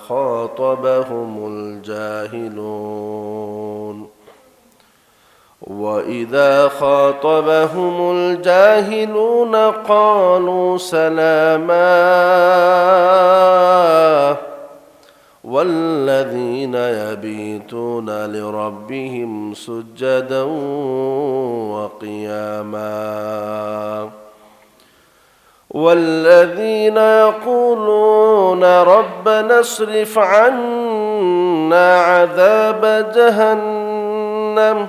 خاطبهم الجاهلون وإذا خاطبهم الجاهلون قالوا سلاما والذين يبيتون لربهم سجدا وقياما والذين يقولون ربنا اصرف عنا عذاب جهنم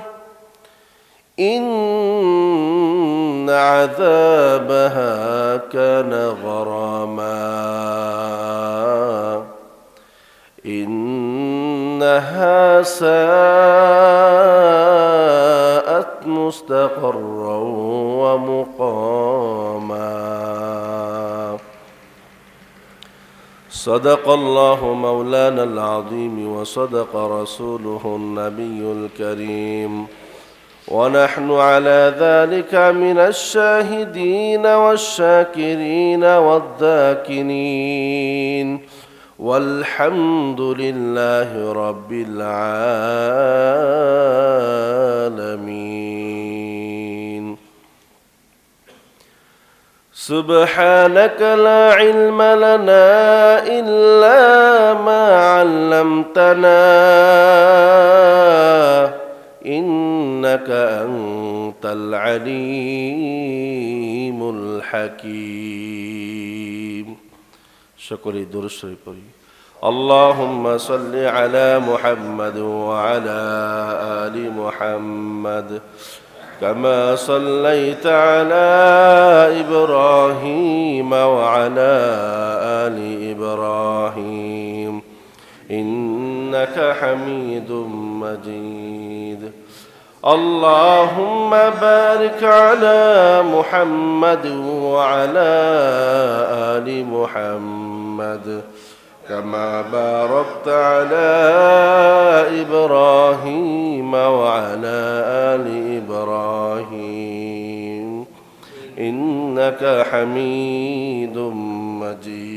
إن عذابها كان غراما إنها ساءت مستقرا ومقاما صدق الله مولانا العظيم وصدق رسوله النبي الكريم ونحن على ذلك من الشاهدين والشاكرين والذاكرين والحمد لله رب العالمين سبحانك لا علم لنا إلا ما علمتنا إنك أنت العليم الحكيم شكري درشري بري اللهم صل على محمد وعلى آل محمد كما صليت على إبراهيم وعلى آل إبراهيم إنك حميد مجيد اللهم بارك على محمد وعلى آل محمد كما باركت على إبراهيم وعلى آل إبراهيم إنك حميد مجيد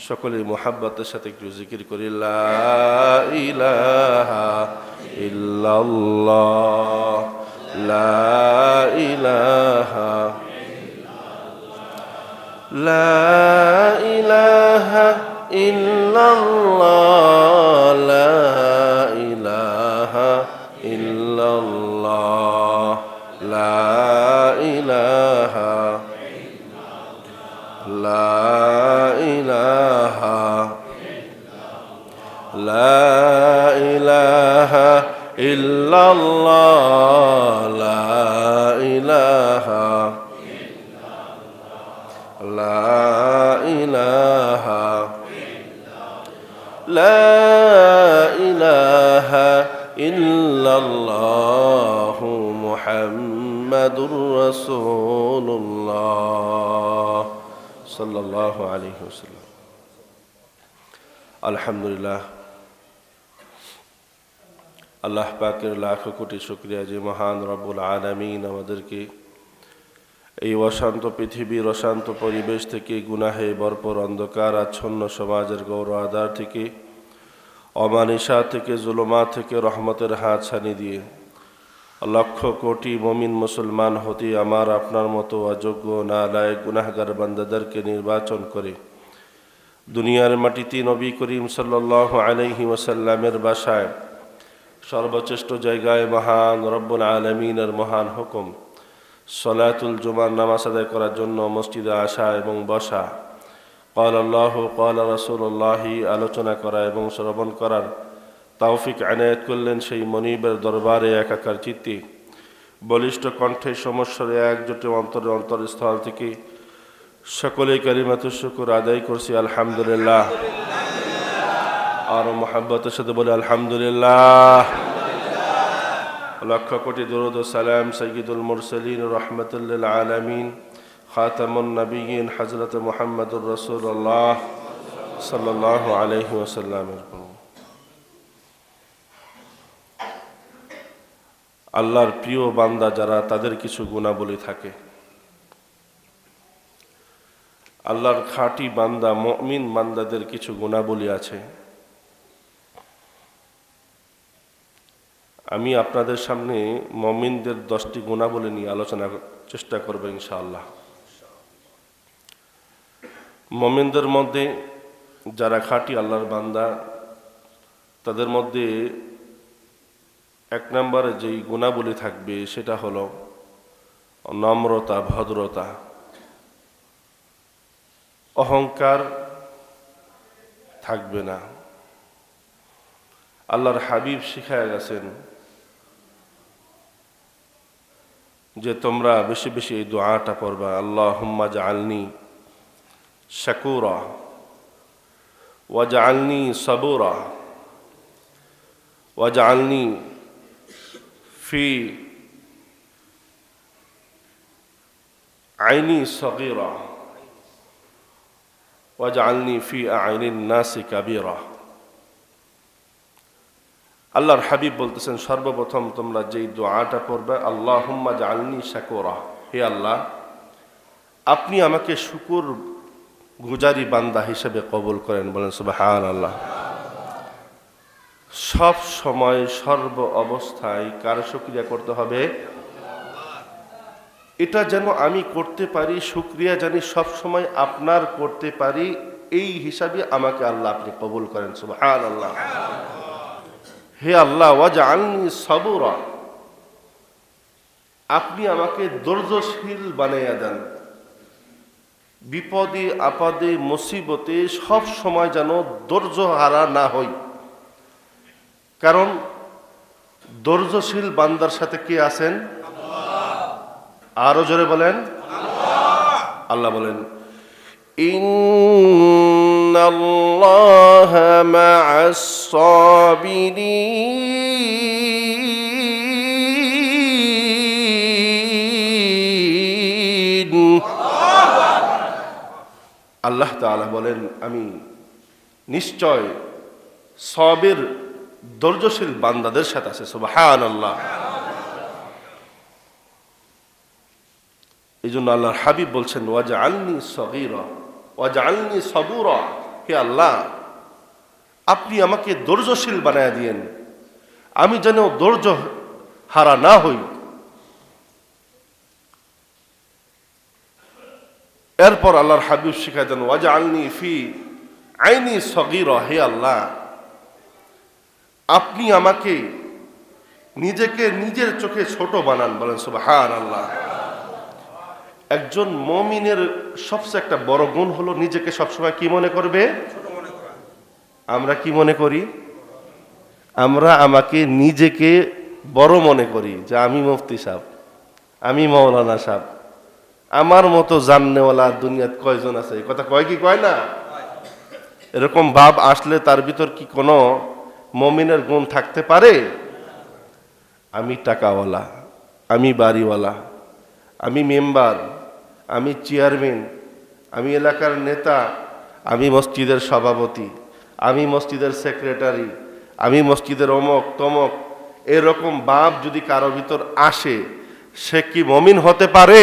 সকলে মুহাব্বতের সাথে একটু জিকির করি লা ইলাহা ইল্লাল্লাহ লা ইলাহা লা ইলাহা ইল্লাল্লাহ লা ইলাহা ইল্লাল্লাহ লা ইলাহা লা لا إله إلا الله لا إله لا إله لا إله إلا الله محمد رسول الله صلى الله عليه وسلم الحمد لله আল্লাহ পাকের লাখো কোটি শুকরিয়া যে মহান রব্বুল আলামিন আমাদেরকে এই অশান্ত পৃথিবীর অশান্ত পরিবেশ থেকে গুনাহে ভরপুর অন্ধকার আচ্ছন্ন সমাজের গৌরবাদার থেকে অমানিসা থেকে জুলুমাত থেকে রহমতের হাত ছানি দিয়ে লক্ষ কোটি মুমিন মুসলমান হতে আমার আপনার মতো অযোগ্য নালায়েক গুনাহগার বান্দাদেরকে নির্বাচন করে দুনিয়ার মাটিতে নবী করিম সাল্লাল্লাহু আলাইহি ওয়াসাল্লামের বাসায় সর্বশ্রেষ্ঠ জায়গায় মহান রব্বুল আলামিনের মহান হুকুম সালাতুল জুমার নামাজ আদায় করার জন্য মসজিদে আসা এবং বসা ক্বাল আল্লাহু ক্বাল রাসূলুল্লাহ আলোচনা করা এবং শ্রবণ করার তৌফিক আনায়াত করলেন সেই মনিবের দরবারে একাকার চিত্তে বলিষ্ঠ কণ্ঠে সমস্বরে একজোটে অন্তরস্থল থেকে সকলে কালিমাতুশ শুকর আদায় করছি আলহামদুলিল্লাহ আর মুহাব্বতের সাথে বলে আলহামদুলিল্লাহ লক্ষ কোটি দরুদ ও সালাম সাইয়্যিদুল মুরসালিন রাহমাতুল লিল আলামিন খাতামুন নবিয়্যিন হযরত মুহাম্মদুর রাসূলুল্লাহ সাল্লাল্লাহু আলাইহি ওয়াসাল্লামের উপর আল্লাহর প্রিয় বান্দা যারা তাদের কিছু গুনাহবলী থাকে আল্লাহর খাঁটি বান্দা মুমিন বান্দাদের কিছু গুণাবলী আছে। আমি আপনাদের সামনে মুমিনদের 10টি গুণাবলী নিয়ে আলোচনার চেষ্টা করব ইনশাআল্লাহ। মুমিনদের মধ্যে যারা খাঁটি আল্লাহর বান্দা, তাদের মধ্যে 1 নম্বরে যেই গুণাবলী থাকবে সেটা হলো নম্রতা, ভদ্রতা। অহংকার থাকবে না। আল্লাহর হাবিব শিখায় গেছেন যে তোমরা বেশি বেশি এই দোয়াটা পড়বা, আল্লাহুম্মা জাআলনি শাকুরা ওয়াজআলনি সাবুরা ওয়াজআলনি ফি আইনি সগীরা ওয়াজআলনি ফি আইনিন নাসি কাবীরা। আল্লাহর হাবিব বলতেছেন সর্বপ্রথম তোমরা যেই দোয়াটা পড়বে, আল্লাহুম্মা জাআলনি শাকুরা, হে আল্লাহ আপনি আমাকে শুকর গুজারি বান্দা হিসেবে কবুল করেন। বলেন সুবহানাল্লাহ। সব সময় সর্ব অবস্থায় কার শুকরিয়া করতে হবে? এটা যেন আমি করতে পারি, শুকরিয়া জানি সব সময় আপনার করতে পারি, এই হিসাবে আমাকে আল্লাহ আপনি কবুল করেন। সুবহানাল্লাহ। হে আল্লাহ ওয়াজআলনি সাবুরা, আপনি আমাকে ধৈর্যশীল বানাইয়া দেন। বিপদে আপদে মুসিবতে সব সময় যেন ধৈর্য হারা না হই, কারণ ধৈর্যশীল বান্দার সাথে কে আছেন? আরো জোরে বলেন আল্লাহ বলেন ইন্নাল্লাহা মা'আস সাবিরিন। আল্লাহ তাআলা বলেন আমি নিশ্চয় সাবির ধৈর্যশীল বান্দাদের সাথে আছে। সুবহানাল্লাহ। এই জন্য আল্লাহর হাবিব বলছেন ওয়াজআলনি সগীরা ওয়াজআলনি সাবুরা, হে আল্লাহ আপনি আমাকে ধৈর্যশীল বানায়া দিয়েন, আমি যেন ধৈর্য হারা না হই। এরপর আল্লাহর হাবিব শিখায় দেন ওয়াজআলনি ফি আইনি সগীরা, হে আল্লাহ আপনি আমাকে নিজেকে নিজের চোখে ছোট বানান। বলেন সুবহানাল্লাহ। একজন মুমিনের সবচেয়ে একটা বড় গুণ হলো নিজেকে সবসময় কি মনে করবে? আমরা কি মনে করি? আমরা আমাকে নিজেকে বড় মনে করি, যে আমি মুফতি সাহেব, আমি মাওলানা সাহেব, আমার মতো জাননেওয়ালা দুনিয়াত কয়জন আছে? এই কথা কয় কি কয় না? এরকম ভাব আসলে তার ভিতর কি কোনো মুমিনের গুণ থাকতে পারে? আমি টাকাওয়ালা, আমি বাড়িওয়ালা, আমি মেম্বার, আমি চেয়ারম্যান, আমি এলাকার নেতা, আমি মসজিদের সভাপতি, আমি মসজিদের সেক্রেটারি, আমি মসজিদের অমক তমক, এরকম ভাব যদি কারো ভিতর আসে, সে কি মুমিন হতে পারে?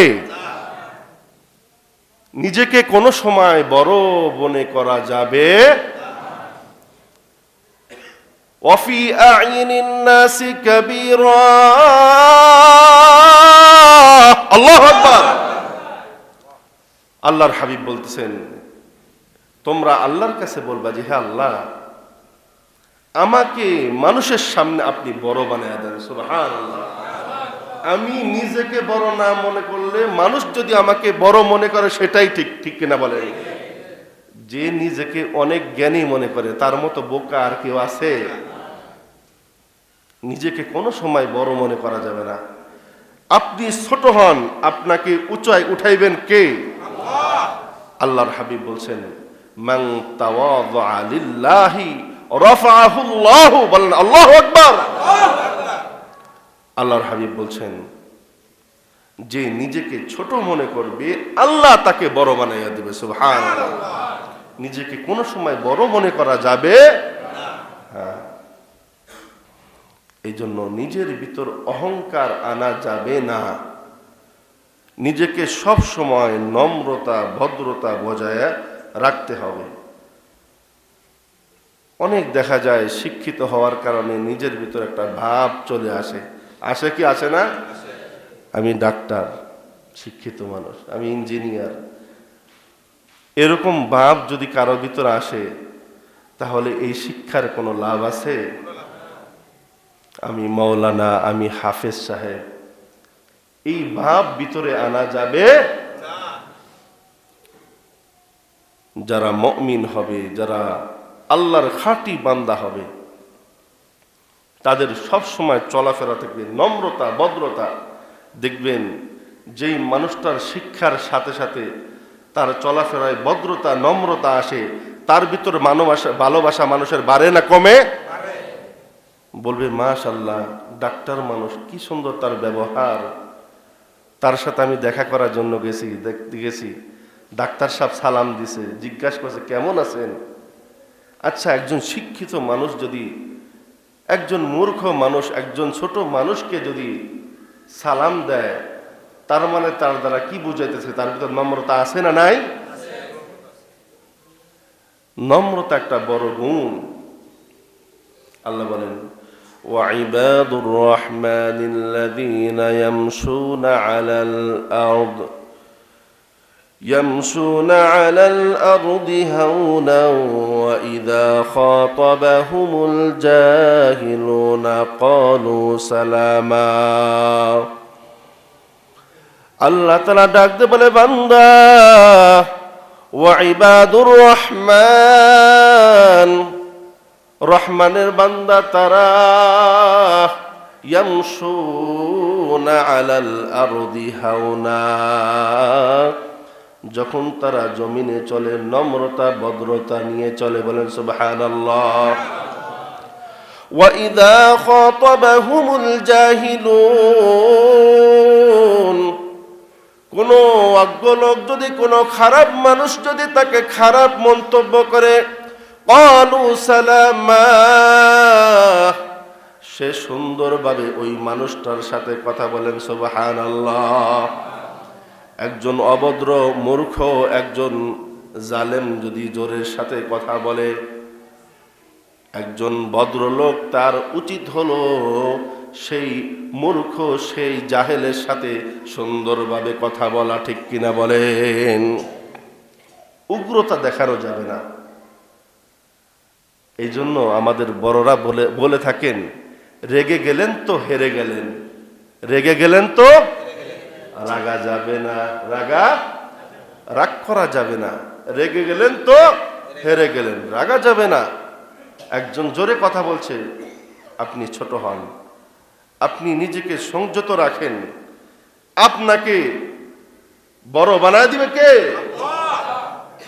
নিজেকে কোনো সময় বড় মনে করা যাবে। ওয়াফি আ'ইনিন নাসি কাবীরা। আল্লাহু আকবার। আল্লাহর হাবিব বলতেছেন তোমরা আল্লাহর কাছে বলবা যে হে আল্লাহ আমাকে মানুষের সামনে আপনি বড় বানায়া দেন। সুবহানাল্লাহ। আমি নিজেকে বড় না মনে করলে মানুষ যদি আমাকে বড় মনে করে সেটাই ঠিক, ঠিক কিনা বলেন? যে নিজেকে অনেক জ্ঞানী মনে করে তার মতো বোকা আর কেউ আছে? নিজেকে কোনো সময় বড় মনে করা যাবে না। আপনি ছোট হন, আপনাকে উঁচায় উঠাইবেন কে? আল্লাহর হাবিব বলছেন মান তাওয়াযা লিল্লাহি রাফাআহু আল্লাহু। বলেন আল্লাহু আকবার। আল্লাহর হাবিব বলছেন যে নিজেকে ছোট মনে করবে আল্লাহ তাকে বড় বানাইয়া দেবে। সুবহানাল্লাহ। নিজেকে কোনো সময় বড় মনে করা যাবে না। এই জন্য নিজের ভিতর অহংকার আনা যাবে না। নিজেকে সব সময় নম্রতা ভদ্রতা বজায় রাখতে হবে। অনেক দেখা যায় শিক্ষিত হওয়ার কারণে নিজের ভিতর একটা ভাব চলে আসে কি আসে না? আমি ডাক্তার, শিক্ষিত মানুষ, আমি ইঞ্জিনিয়ার, এরকম ভাব যদি কারো ভিতর আসে তাহলে এই শিক্ষার কোনো লাভ আছে? আমি মৌলানা, আমি হাফেজ সাহেব, এই ভাব ভিতরে আনা যাবে? যারা মুমিন হবে, যারা আল্লাহর খাঁটি বান্দা হবে, তাদের সব সময় চলাফেরা থেকে নম্রতা ভদ্রতা। দেখবেন যেই মানুষটার শিক্ষার সাথে সাথে তার চলাফেরায় ভদ্রতা নম্রতা আসে, তার ভিতর ভালোবাসা মানুষের বাড়ে না কমে? বলবে মাশাআল্লাহ, ডাক্তার মানুষ, কি সুন্দর তার ব্যবহার। তার সাথে আমি দেখা করার জন্য দেখতে গেছি, ডাক্তার সাহেব সালাম দিছে, জিজ্ঞাসা করছে কেমন আছেন। আচ্ছা, একজন শিক্ষিত মানুষ যদি একজন মূর্খ মানুষ, একজন ছোট মানুষকে যদি সালাম দেয়, তার মানে তার দ্বারা কি বুঝাইতেছে? তার ভিতর নম্রতা আছে না নাই? নম্রতা একটা বড় গুণ। আল্লাহ বলেন, وعباد الرحمن الذين يمشون على الأرض هونا وإذا خاطبهم الجاهلون قالوا سلاما। আল্লাহ তাআলা ডাকতে বলে, বান্দা, ওয়াইবাদুর রহমান, রহমানের বান্দা তারা, ইয়ামশুনা আলাল আরদি হাওনা, যখন তারা জমিনে চলে নম্রতা ভদ্রতা নিয়ে চলে। বলেন সুবহানাল্লাহ। ওয়া ইযা খাতাবাহুমুল জাহিলুন, কোন অজ্ঞ লোক যদি, কোন খারাপ মানুষ যদি তাকে খারাপ মন্তব্য করে, ক্বালু সালামা, সে সুন্দরভাবে ওই মানুষটার সাথে কথা বলেন সুবহানাল্লাহ। একজন অভদ্র মূর্খ, একজন জালেম যদি জোরের সাথে কথা বলে, একজন ভদ্রলোক তার উচিত হলো সেই মূর্খ, সেই জাহেলের সাথে সুন্দরভাবে কথা বলা। ঠিক কিনা বলেন? উগ্রতা দেখানো যাবে না। এই জন্য আমাদের বড়রা বলে থাকেন, রেগে গেলেন তো হেরে গেলেন, রেগে গেলেন তো রাগা যাবে না, রাগ করা যাবে না। রেগে গেলেন তো হেরে গেলেন, রাগা যাবে না। একজন জোরে কথা বলছে, আপনি ছোট হন, আপনি নিজেকে সংযত রাখেন, আপনাকে বড় বানায় দিবে কে?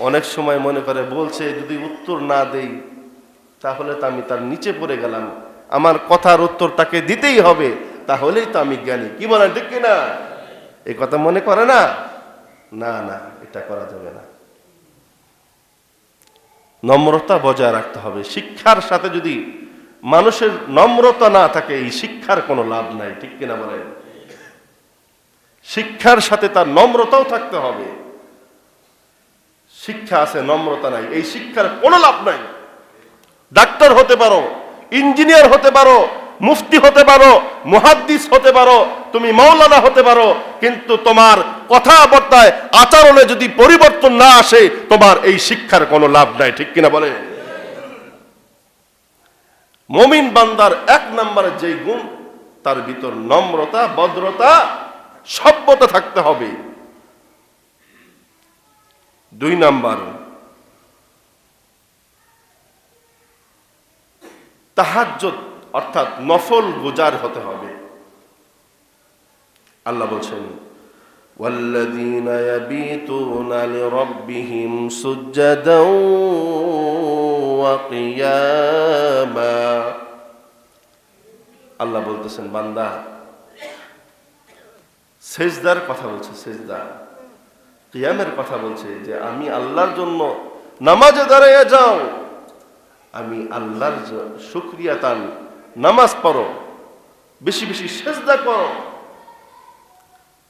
অনেক সময় মনে করে বলছে, যদি উত্তর না দেই তাহলে তো আমি তার নিচে পড়ে গেলাম, আমার কথার উত্তর তাকে দিতেই হবে, তাহলেই তো আমি জ্ঞানী। কি বলেন, ঠিক কিনা? এই কথা মনে করে না? না না, এটা করা যাবে না। নম্রতা বজায় রাখতে হবে। শিক্ষার সাথে যদি মানুষের নম্রতা না থাকে, এই শিক্ষার কোনো লাভ নাই। ঠিক কিনা বলেন? শিক্ষার সাথে তার নম্রতাও থাকতে হবে। শিক্ষা আছে, নম্রতা নাই, এই শিক্ষার কোনো লাভ নাই। ডাক্তার হতে পারো, ইঞ্জিনিয়ার হতে পারো, মুফতি হতে পারো, মুহাদ্দিস হতে পারো, তুমি মাওলানা হতে পারো, কিন্তু তোমার কথাবার্তায় আচরণে যদি পরিবর্তন না আসে, তোমার এই শিক্ষার কোনো লাভ নাই। ঠিক কিনা বলে? মুমিন বান্দার এক নম্বরের যেই গুণ, তার ভিতর নম্রতা ভদ্রতা সভ্যতা থাকতে হবে। 2 নাম্বার, তাহাজ্জুদ অর্থাৎ নফল গুজার হতে হবে। আল্লাহ বলছেন, ওয়াল্লাযীনা ইয়াবিতুনা লিরাব্বিহিম সুজদাও ওয়া কিয়ামা। আল্লাহ বলতেছেন, বান্দা, সেজদার কথা বলছে, সেজদা, কিয়ামের কথা বলছে, যে আমি আল্লাহর জন্য নামাজে দাঁড়িয়ে যাও, আমি আল্লাহর শুকরিয়া তান, নামাজ পড়ো, বেশি বেশি সেজদা করো।